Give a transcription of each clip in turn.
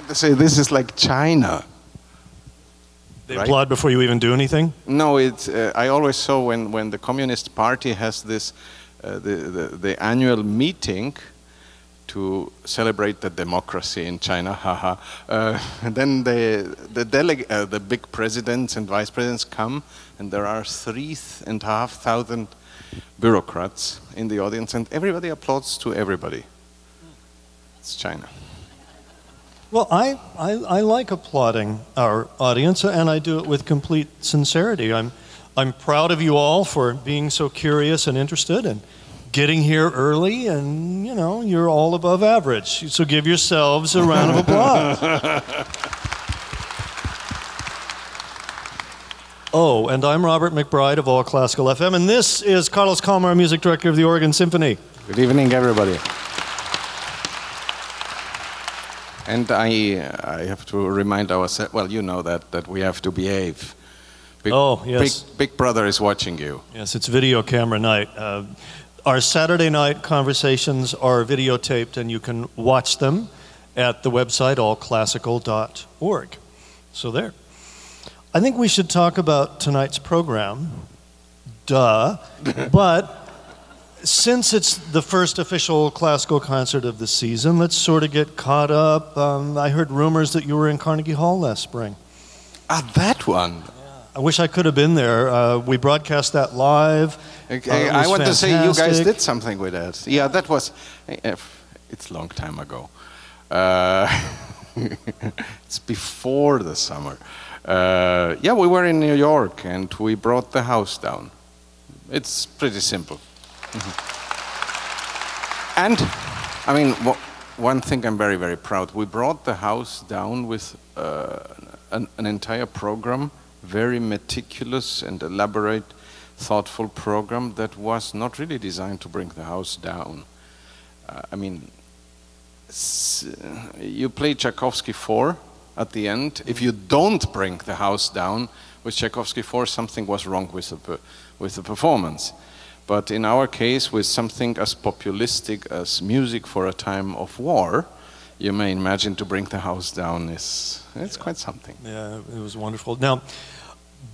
They say this is like China. They applaud before you even do anything? No, it's. I always saw when the Communist Party has this, the annual meeting to celebrate the democracy in China, haha. And then the big presidents and vice presidents come, and there are 3,500 bureaucrats in the audience, and everybody applauds to everybody. It's China. Well, I like applauding our audience, and I do it with complete sincerity. I'm proud of you all for being so curious and interested and getting here early, and you know, you're all above average. So give yourselves a round of applause. Oh, and I'm Robert McBride of All Classical FM, and this is Carlos Kalmar, music director of the Oregon Symphony. Good evening, everybody. And I have to remind ourselves, well, you know that we have to behave. Yes. Big brother is watching you. Yes, it's video camera night. Our Saturday night conversations are videotaped, and you can watch them at the website allclassical.org. So there. I think we should talk about tonight's program. Duh. But since it's the first official classical concert of the season, let's sort of get caught up. I heard rumors that you were in Carnegie Hall last spring. Ah, that one. I wish I could have been there. We broadcast that live. Okay, I want to say you guys did something with that. Yeah, that was, it's a long time ago. It's before the summer. Yeah, we were in New York and we brought the house down. It's pretty simple. And, I mean, one thing I'm very, very proud. We brought the house down with an entire program, very meticulous and elaborate, thoughtful program that was not really designed to bring the house down. I mean, you play Tchaikovsky 4 at the end. If you don't bring the house down with Tchaikovsky 4, something was wrong with the performance. But in our case, with something as populistic as music for a time of war, you may imagine to bring the house down it's quite something. Yeah, it was wonderful. Now,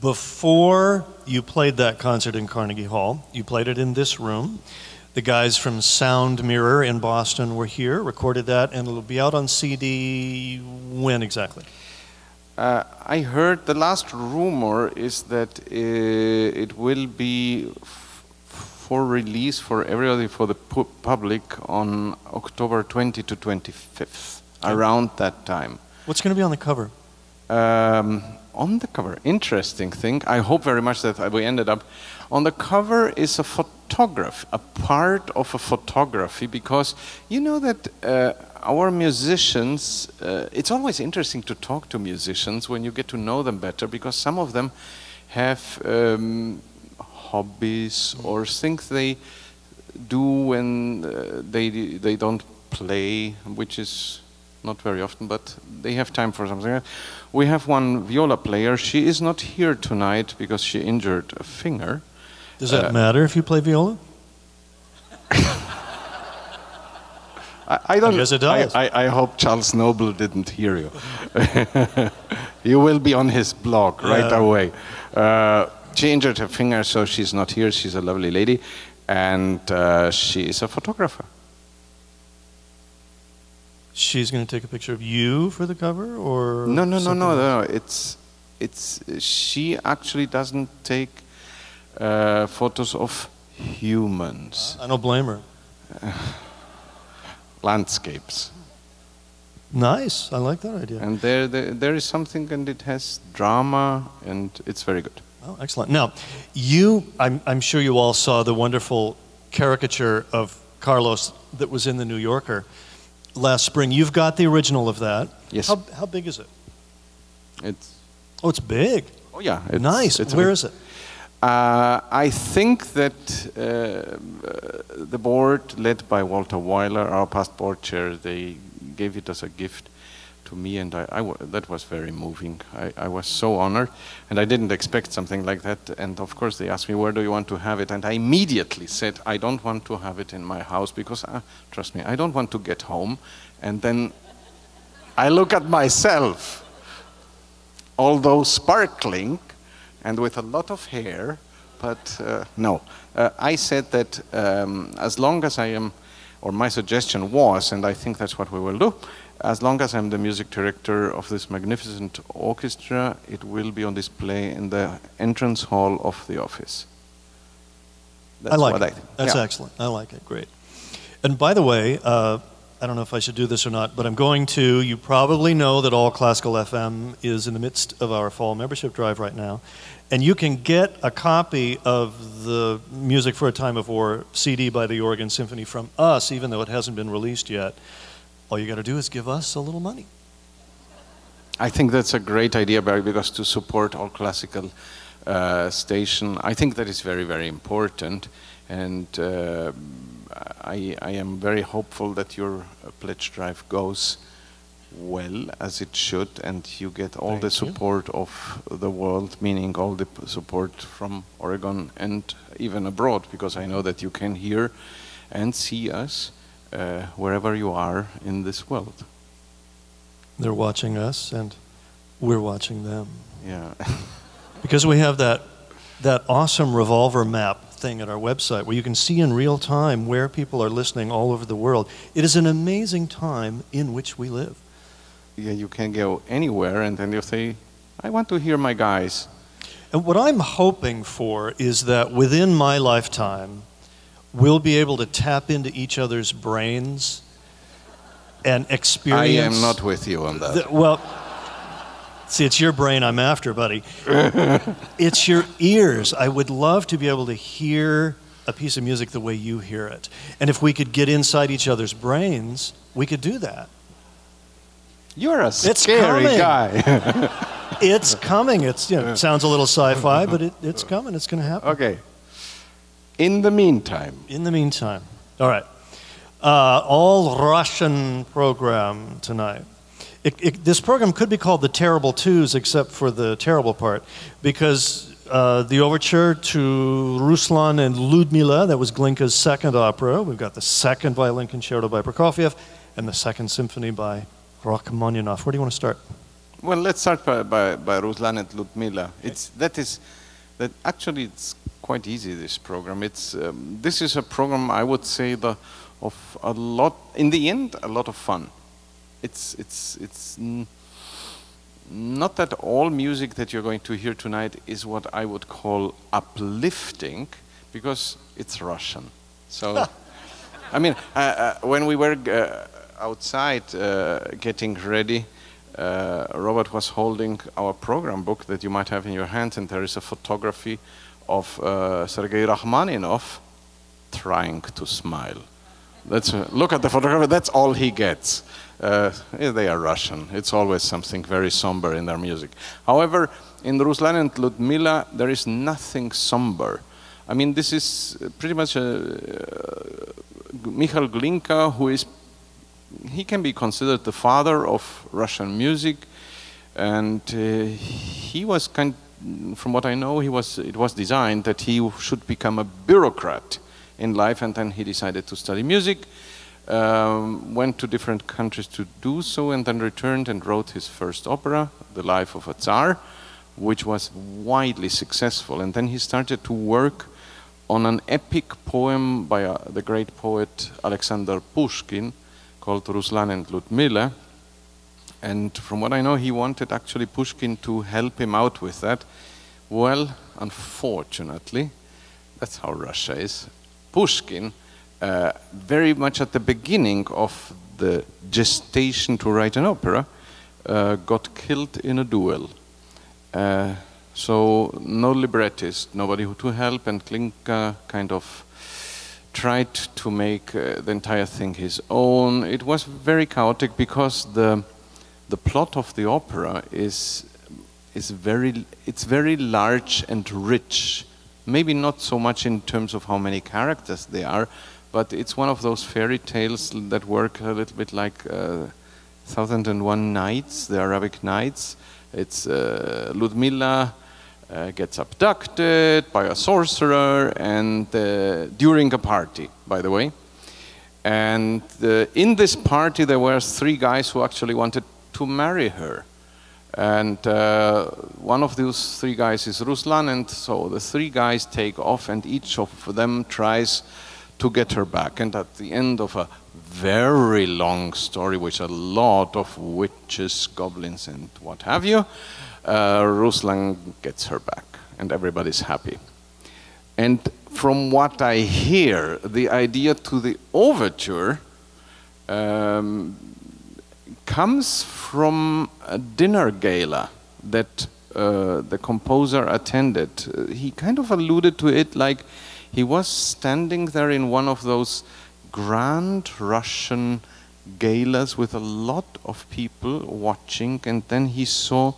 before you played that concert in Carnegie Hall, you played it in this room. The guys from Sound Mirror in Boston were here, recorded that, and it'll be out on CD when exactly? I heard the last rumor is that it will be for release for everybody, for the public, on October 20 to 25th, around that time. What's going to be on the cover? On the cover, interesting thing. I hope very much that we ended up. On the cover is a photograph, a part of a photography, because you know that our musicians, it's always interesting to talk to musicians when you get to know them better, because some of them have hobbies or things they do when they don't play, which is not very often, but they have time for something else. We have one viola player. She is not here tonight because she injured a finger. Does that matter if you play viola? I don't. I guess it does. I hope Charles Noble didn't hear you. You will be on his blog right away. She injured her finger, so she's not here. She's a lovely lady, and she is a photographer. She's going to take a picture of you for the cover, or no. It's she actually doesn't take photos of humans. I don't blame her. Landscapes. Nice. I like that idea. And there is something, and it has drama, and it's very good. Oh, excellent. Now, I'm sure you all saw the wonderful caricature of Carlos that was in the New Yorker last spring. You've got the original of that. Yes. How big is it? It's big. Oh yeah. Nice. Where is it? I think that the board, led by Walter Weiler, our past board chair, they gave it as a gift to me, and that was very moving. I was so honored, and I didn't expect something like that. And of course, they asked me, where do you want to have it? And I immediately said, I don't want to have it in my house, because, trust me, I don't want to get home and then I look at myself, although sparkling and with a lot of hair, but no. I said that as long as I am, or my suggestion was, and I think that's what we will do, as long as I'm the music director of this magnificent orchestra, it will be on display in the entrance hall of the office. That's I like what it. I think. That's excellent. I like it. Great. And by the way, I don't know if I should do this or not, but I'm going to. You probably know that All Classical FM is in the midst of our fall membership drive right now. And you can get a copy of the Music for a Time of War CD by the Oregon Symphony from us, even though it hasn't been released yet. All you got to do is give us a little money. I think that's a great idea, Barry, because to support All Classical station, I think that is very, very important. And I am very hopeful that your pledge drive goes well, as it should, and you get all the support of the world, meaning all the support from Oregon and even abroad, because I know that you can hear and see us wherever you are in this world. They're watching us, and we're watching them. Yeah. Because we have that awesome revolver map thing at our website where you can see in real time where people are listening all over the world. It is an amazing time in which we live. Yeah, you can go anywhere, and then you say, I want to hear my guys. And what I'm hoping for is that within my lifetime, we'll be able to tap into each other's brains and experience... I am not with you on that. Well, see, it's your brain I'm after, buddy. It's your ears. I would love to be able to hear a piece of music the way you hear it. And if we could get inside each other's brains, we could do that. You're a scary guy. It's coming. It's, you know, it sounds a little sci-fi, but it's coming. It's going to happen. Okay. In the meantime. In the meantime. All right. All Russian program tonight. This program could be called the Terrible Twos, except for the terrible part, because the overture to Ruslan and Ludmila, that was Glinka's second opera. We've got the second violin concerto by Prokofiev and the second symphony by Rachmaninoff. Where do you want to start? Well, let's start by Ruslan and Ludmila. Actually it's quite easy, this program. This is a program, I would say, of a lot, in the end, a lot of fun. It's not that all music that you're going to hear tonight is what I would call uplifting, because it's Russian. So, I mean, when we were outside getting ready, Robert was holding our program book that you might have in your hand, and there is a photography of Sergei Rachmaninoff trying to smile. Look at the photography, that's all he gets. They are Russian. It's always something very somber in their music. However, in Ruslan and Ludmila, there is nothing somber. I mean, this is pretty much Michal Glinka, he can be considered the father of Russian music, and he was from what I know, it was designed that he should become a bureaucrat in life, and then he decided to study music, went to different countries to do so, and then returned and wrote his first opera, The Life of a Tsar, which was widely successful. And then he started to work on an epic poem by the great poet Alexander Pushkin called Ruslan and Ludmila. And from what I know, he wanted actually Pushkin to help him out with that. Well, unfortunately, that's how Russia is. Pushkin, very much at the beginning of the gestation to write an opera, got killed in a duel. So no librettist, nobody to help, and Glinka kind of tried to make the entire thing his own. It was very chaotic because the plot of the opera is very large and rich. Maybe not so much in terms of how many characters there are, but it's one of those fairy tales that work a little bit like 1001 Nights, the Arabic Nights. It's Ludmila gets abducted by a sorcerer, and during a party, by the way. And in this party there were three guys who actually wanted to marry her. And one of those three guys is Ruslan, and so the three guys take off, and each of them tries to get her back. And at the end of a very long story, with a lot of witches, goblins, and what have you, Ruslan gets her back, and everybody's happy. And from what I hear, the idea to the overture comes from a dinner gala that the composer attended. He kind of alluded to it like he was standing there in one of those grand Russian galas with a lot of people watching, and then he saw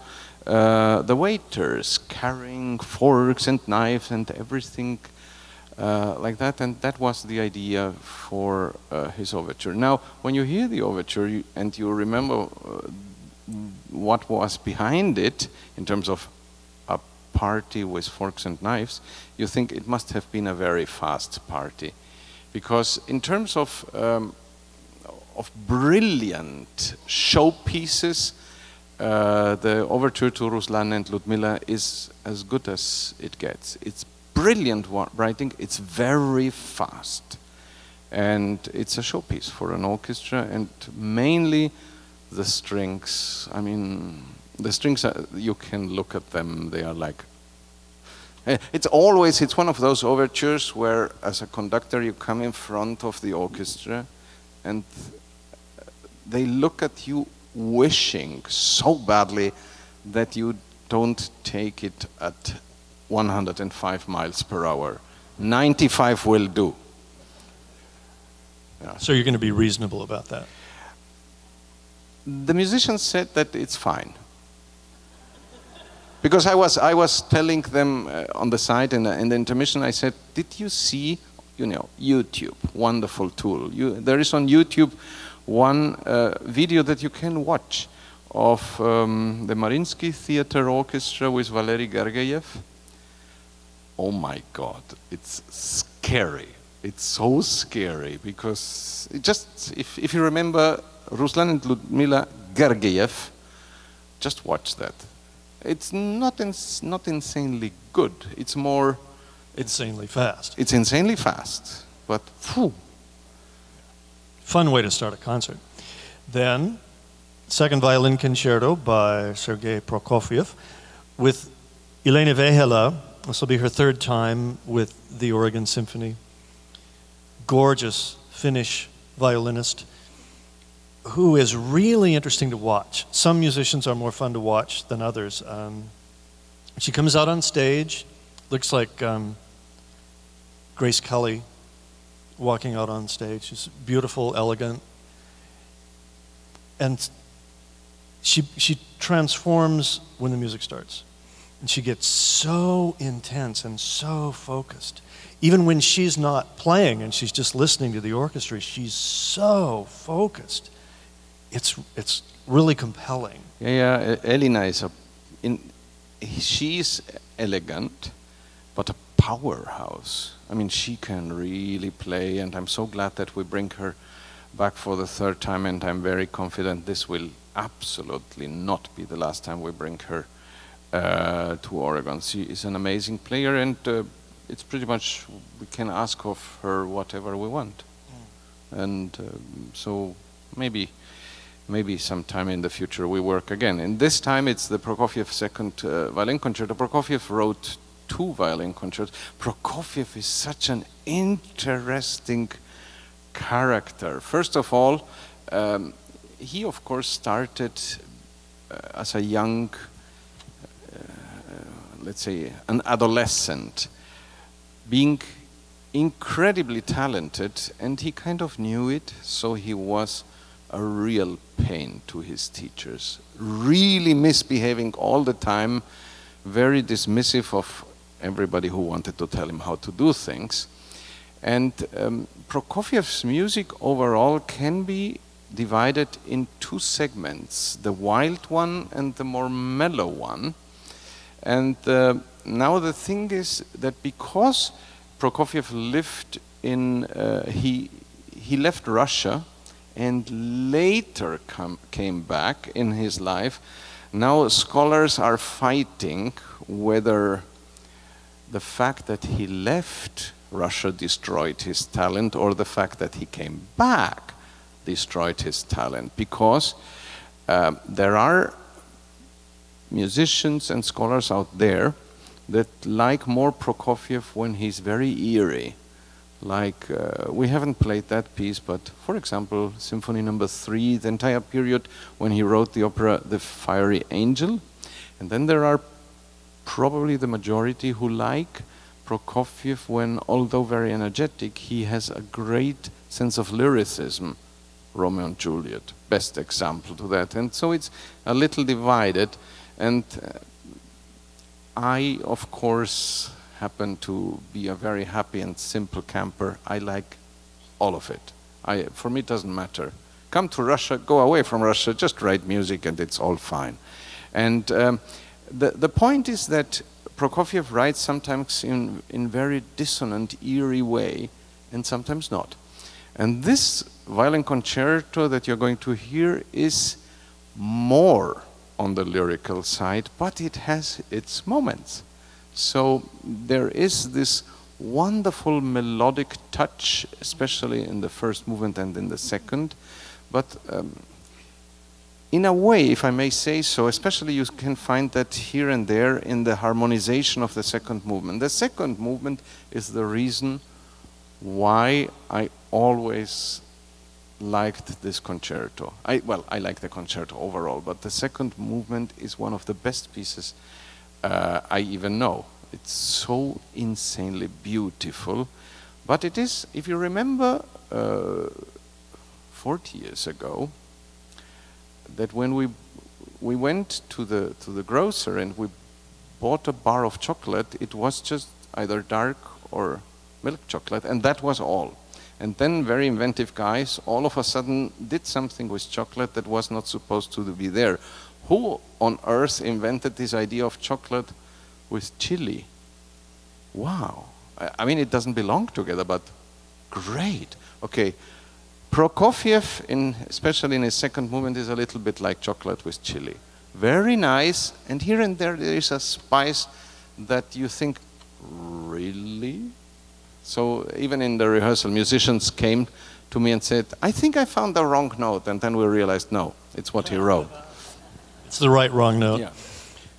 the waiters carrying forks and knives and everything like that, and that was the idea for his overture. Now, when you hear the overture and you remember what was behind it in terms of a party with forks and knives, you think it must have been a very fast party, because in terms of brilliant showpieces, the overture to Ruslan and Ludmila is as good as it gets. It's brilliant writing, it's very fast, and it's a showpiece for an orchestra, and mainly the strings. I mean, the strings, you can look at them, they are like, it's one of those overtures where as a conductor you come in front of the orchestra and they look at you wishing so badly that you don't take it at 105 miles per hour. 95 will do. Yeah. So you're going to be reasonable about that? The musicians said that it's fine. Because I was telling them on the side in the intermission, I said, did you see, YouTube, wonderful tool. There is on YouTube one video that you can watch of the Mariinsky Theater Orchestra with Valery Gergiev. Oh my God, it's scary. It's so scary because if you remember Ruslan and Ludmila Gergiev, just watch that. It's not insanely good. It's more insanely fast. It's insanely fast, but phew. Fun way to start a concert. Then, second violin concerto by Sergei Prokofiev with Elena Vehela. This will be her third time with the Oregon Symphony. Gorgeous Finnish violinist who is really interesting to watch. Some musicians are more fun to watch than others. She comes out on stage, looks like Grace Kelly walking out on stage. She's beautiful, elegant, and she transforms when the music starts. And she gets so intense and so focused. Even when she's not playing and she's just listening to the orchestra, she's so focused. It's really compelling. Yeah, Elena she's elegant, but a powerhouse. I mean, she can really play, and I'm so glad that we bring her back for the third time, and I'm very confident this will absolutely not be the last time we bring her to Oregon. She is an amazing player, and it's pretty much, we can ask of her whatever we want. And so maybe sometime in the future we work again. And this time it's the Prokofiev second violin concerto. Prokofiev wrote 2 violin concertos. Prokofiev is such an interesting character. First of all, he of course started as a young, let's say, an adolescent, being incredibly talented, and he kind of knew it, so he was a real pain to his teachers, really misbehaving all the time, very dismissive of everybody who wanted to tell him how to do things. And Prokofiev's music overall can be divided in 2 segments, the wild one and the more mellow one. And now the thing is that because Prokofiev lived in, he left Russia and later came back in his life. Now scholars are fighting whether the fact that he left Russia destroyed his talent or the fact that he came back destroyed his talent, because there are musicians and scholars out there that like more Prokofiev when he's very eerie. Like, we haven't played that piece, but for example, Symphony No. 3, the entire period when he wrote the opera The Fiery Angel. And then there are probably the majority who like Prokofiev when, although very energetic, he has a great sense of lyricism. Romeo and Juliet, best example to that. And so it's a little divided. And I, of course, happen to be a very happy and simple camper. I like all of it. For me, it doesn't matter. Come to Russia, go away from Russia, just write music and it's all fine. And the point is that Prokofiev writes sometimes in very dissonant, eerie way, and sometimes not. And this violin concerto that you're going to hear is more on the lyrical side, but it has its moments. So there is this wonderful melodic touch, especially in the first movement and in the second. But in a way, if I may say so, especially you can find that here and there in the harmonization of the second movement. The second movement is the reason why I always liked this concerto. I like the concerto overall, but the second movement is one of the best pieces I even know. It's so insanely beautiful. But it is, if you remember 40 years ago, that when we went to the grocer and we bought a bar of chocolate, it was just either dark or milk chocolate, and that was all. And then very inventive guys all of a sudden did something with chocolate that was not supposed to be there. Who on earth invented this idea of chocolate with chili? Wow. I mean, it doesn't belong together, but great. Okay. Prokofiev, especially in his second movement, is a little bit like chocolate with chili. Very nice, and here and there is a spice that you think, really? So even in the rehearsal, musicians came to me and said, I think I found the wrong note, and then we realized, no, it's what he wrote. It's the right wrong note. Yeah.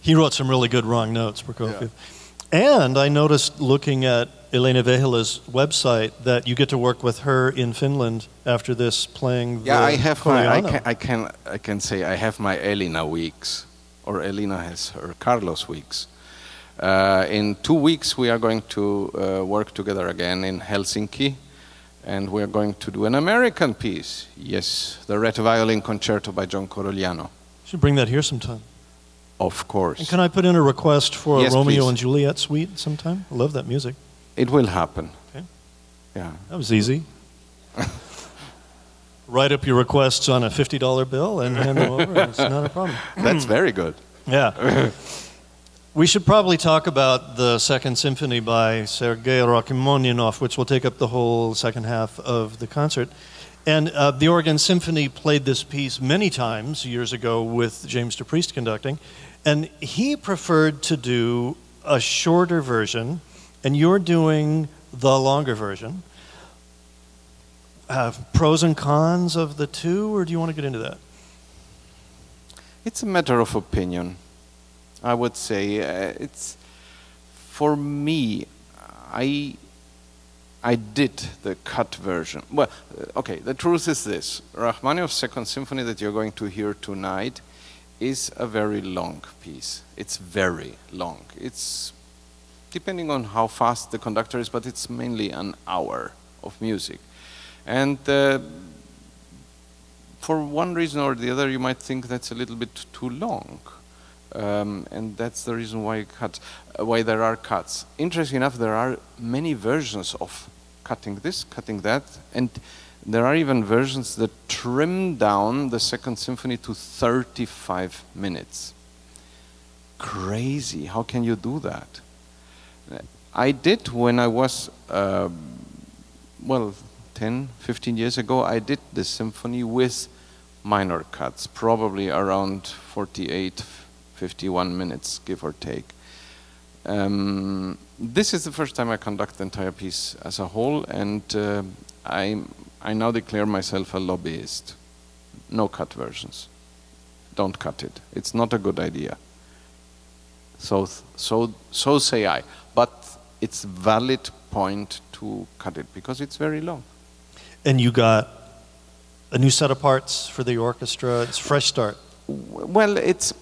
He wrote some really good wrong notes, Prokofiev. Yeah. And I noticed looking at Elena Vehela's website that you get to work with her in Finland after this, playing the I have Koreano. I can say I have my Elena weeks, or Elena has her Carlos weeks. In 2 weeks we are going to work together again in Helsinki, and we are going to do an American piece. Yes, the Red Violin Concerto by John Corigliano. Should bring that here sometime. Of course. And can I put in a request for Yes, a Romeo please. and Juliet suite sometime? I love that music. It will happen. Okay. Yeah. That was easy. Write up your requests on a $50 bill and hand them over. It's not a problem. That's very good. Yeah. We should probably talk about the Second Symphony by Sergei Rachmaninoff, which will take up the whole second half of the concert. And the Oregon Symphony played this piece many times years ago with James DePriest conducting, and he preferred to do a shorter version, and you're doing the longer version. Pros and cons of the two, or do you want to get into that? It's a matter of opinion. I would say it's, for me, I did the cut version. Well, okay, the truth is this. Rachmaninoff's Second Symphony that you're going to hear tonight is a very long piece. It's very long. It's depending on how fast the conductor is, but it's mainly an hour of music. And for one reason or the other, you might think that's a little bit too long. And that's the reason why why there are cuts. Interesting enough, there are many versions of cutting this, cutting that, and there are even versions that trim down the Second Symphony to 35 minutes. Crazy, how can you do that? I did when I was, 10, 15 years ago, I did this symphony with minor cuts, probably around 48, 51 minutes, give or take. This is the first time I conduct the entire piece as a whole, and I now declare myself a lobbyist. No cut versions. Don't cut it. It's not a good idea. So say I. But it's valid point to cut it because it's very long. And you got a new set of parts for the orchestra. It's fresh start. Well, it's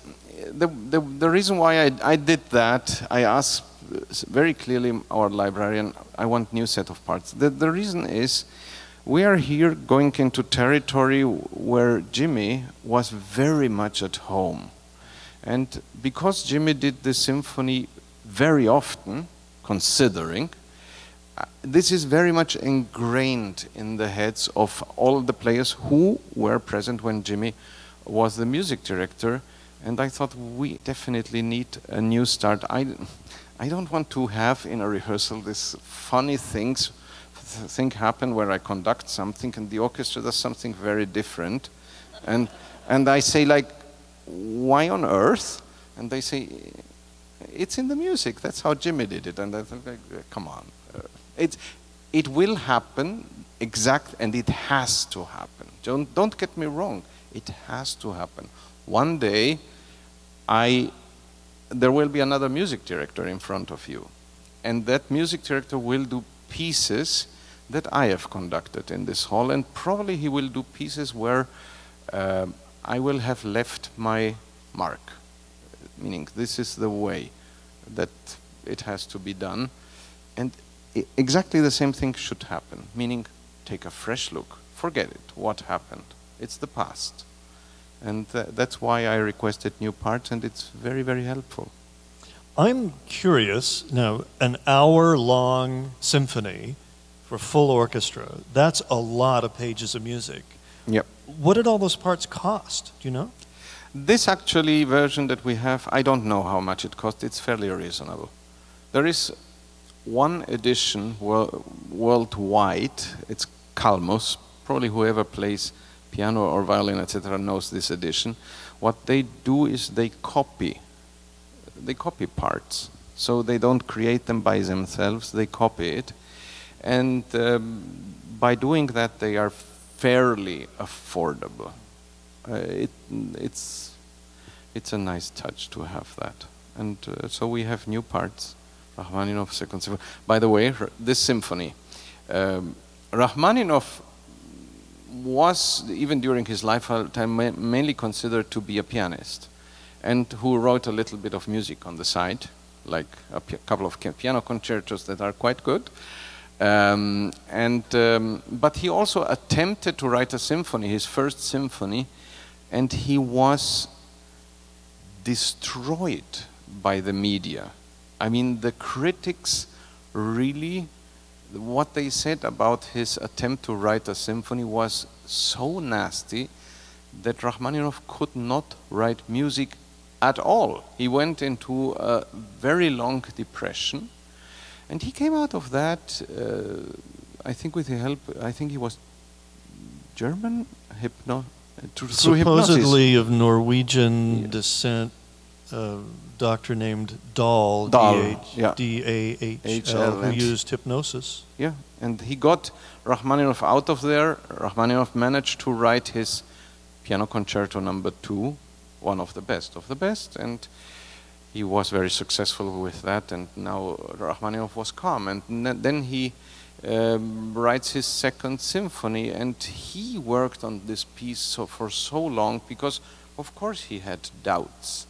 the reason why I did that. I asked very clearly our librarian, I want new set of parts. The reason is we are here going into territory where Jimmy was very much at home. And because Jimmy did the symphony very often, considering, this is very much ingrained in the heads of all the players who were present when Jimmy was the music director. And I thought we definitely need a new start. I don't want to have in a rehearsal this funny thing happen where I conduct something and the orchestra does something very different. And I say like, why on earth? And they say, it's in the music. That's how Jimmy did it. And I think, come on. It will happen, and it has to happen. Don't get me wrong. It has to happen. One day, there will be another music director in front of you. And that music director will do pieces that I have conducted in this hall. And probably he will do pieces where I will have left my mark, meaning this is the way that it has to be done. And exactly the same thing should happen, meaning take a fresh look, forget it, what happened. It's the past. And that's why I requested new parts, and it's very, very helpful. I'm curious, now, an hour-long symphony for full orchestra, that's a lot of pages of music. Yep. What did all those parts cost? Do you know? This actually version that we have, I don't know how much it cost. It's fairly reasonable. There is one edition worldwide. It's Calmus. Probably whoever plays piano or violin, etc., knows this edition. What they do is they copy parts. So they don't create them by themselves. They copy it. And by doing that, they are fairly affordable. It's a nice touch to have that. And so we have new parts. Rachmaninoff Second Symphony. By the way, this symphony, Rachmaninoff was, even during his lifetime, mainly considered to be a pianist, and who wrote a little bit of music on the side, like a couple of piano concertos that are quite good. But he also attempted to write a symphony, his first symphony, and he was destroyed by the media. I mean, the critics really, what they said about his attempt to write a symphony was so nasty that Rachmaninoff could not write music at all. He went into a very long depression, and he came out of that, I think with the help, I think he was German, through supposedly hypnosis. Of Norwegian descent, doctor named Dahl, D-A-H-L, who used hypnosis. Yeah, and he got Rachmaninoff out of there. Rachmaninoff managed to write his Piano Concerto No. 2, one of the best, and he was very successful with that, and now Rachmaninoff was calm. And then he writes his second symphony, and he worked on this piece for so long because, of course, he had doubts.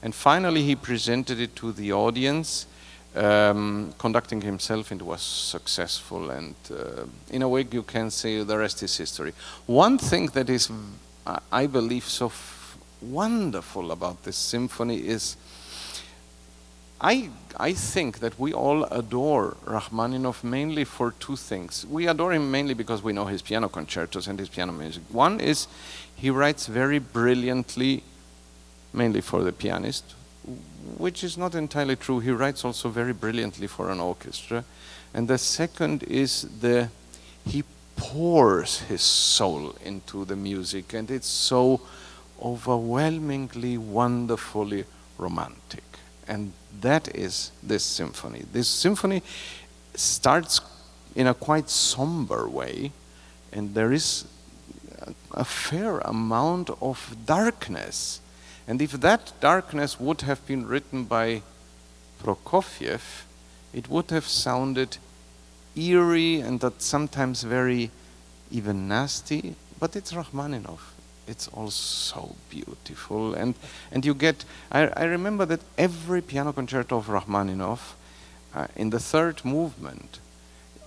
And finally, he presented it to the audience, conducting himself, and was successful. And in a way, you can say the rest is history. One thing that is, I believe, so wonderful about this symphony is I think that we all adore Rachmaninoff mainly for two things. We adore him mainly because we know his piano concertos and his piano music. One is he writes very brilliantly, mainly for the pianist, which is not entirely true. He writes also very brilliantly for an orchestra. And the second is he pours his soul into the music, and it's so overwhelmingly, wonderfully romantic. And that is this symphony. This symphony starts in a quite somber way, and there is a fair amount of darkness. And if that darkness would have been written by Prokofiev, it would have sounded eerie and that sometimes very even nasty, but it's Rachmaninoff. It's all so beautiful. And you get, I remember that every piano concerto of Rachmaninoff, in the third movement,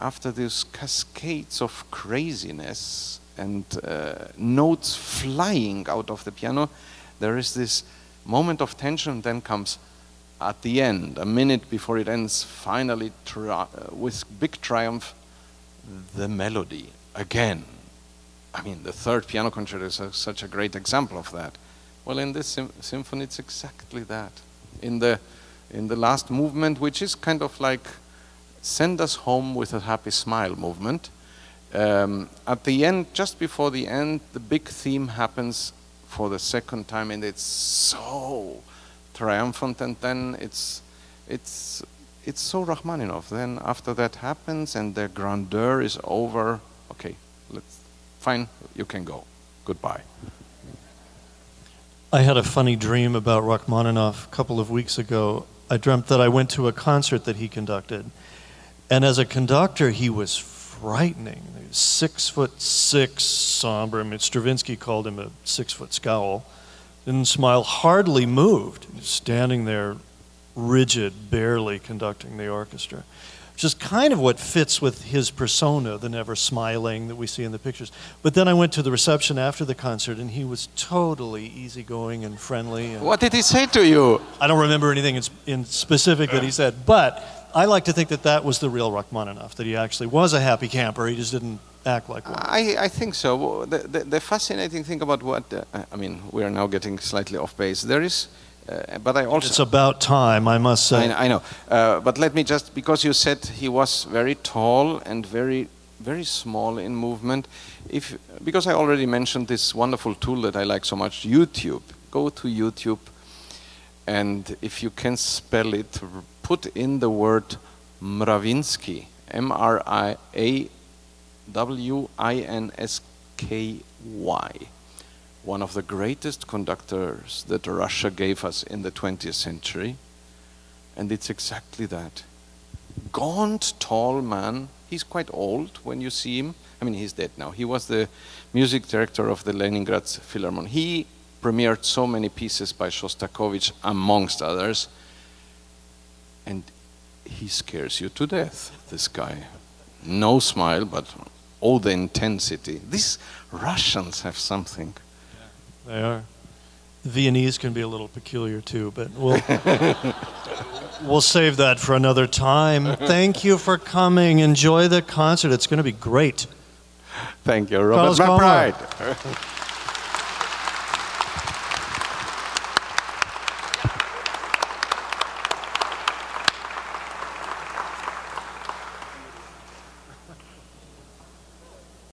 after these cascades of craziness and notes flying out of the piano, there is this moment of tension, then comes at the end, a minute before it ends, finally with big triumph, the melody again. I mean, the third piano concerto is such a great example of that. Well, in this symphony, it's exactly that. In the last movement, which is kind of like send us home with a happy smile movement, at the end, just before the end, the big theme happens for the second time, and it's so triumphant, and then it's so Rachmaninoff. Then after that happens and the grandeur is over, okay, fine, you can go. Goodbye. I had a funny dream about Rachmaninoff a couple of weeks ago. I dreamt that I went to a concert that he conducted, and as a conductor, he was frightening. He was 6'6", somber. I mean, Stravinsky called him a 6-foot scowl. Didn't smile, hardly moved, standing there rigid, barely conducting the orchestra. Which is kind of what fits with his persona, the never smiling that we see in the pictures. But then I went to the reception after the concert, and he was totally easygoing and friendly. And what did he say to you? I don't remember anything in specific that he said, but I like to think that that was the real Rachmaninoff, that he actually was a happy camper, he just didn't act like one. I think so. The fascinating thing about what, I mean, we are now getting slightly off base. There is, but I also... It's about time, I must say. I know. But let me just, because you said he was very tall and very, very small in movement, because I already mentioned this wonderful tool that I like so much, YouTube. Go to YouTube, and if you can spell it, put in the word Mravinsky, M-R-I-A-W-I-N-S-K-Y. One of the greatest conductors that Russia gave us in the 20th century. And it's exactly that. Gaunt, tall man. He's quite old when you see him. I mean, he's dead now. He was the music director of the Leningrad Philharmonic. He premiered so many pieces by Shostakovich, amongst others. And he scares you to death, this guy. No smile, but all the intensity. These Russians have something. They are. The Viennese can be a little peculiar too, but we'll save that for another time. Thank you for coming. Enjoy the concert. It's going to be great. Thank you, Robert. My pride.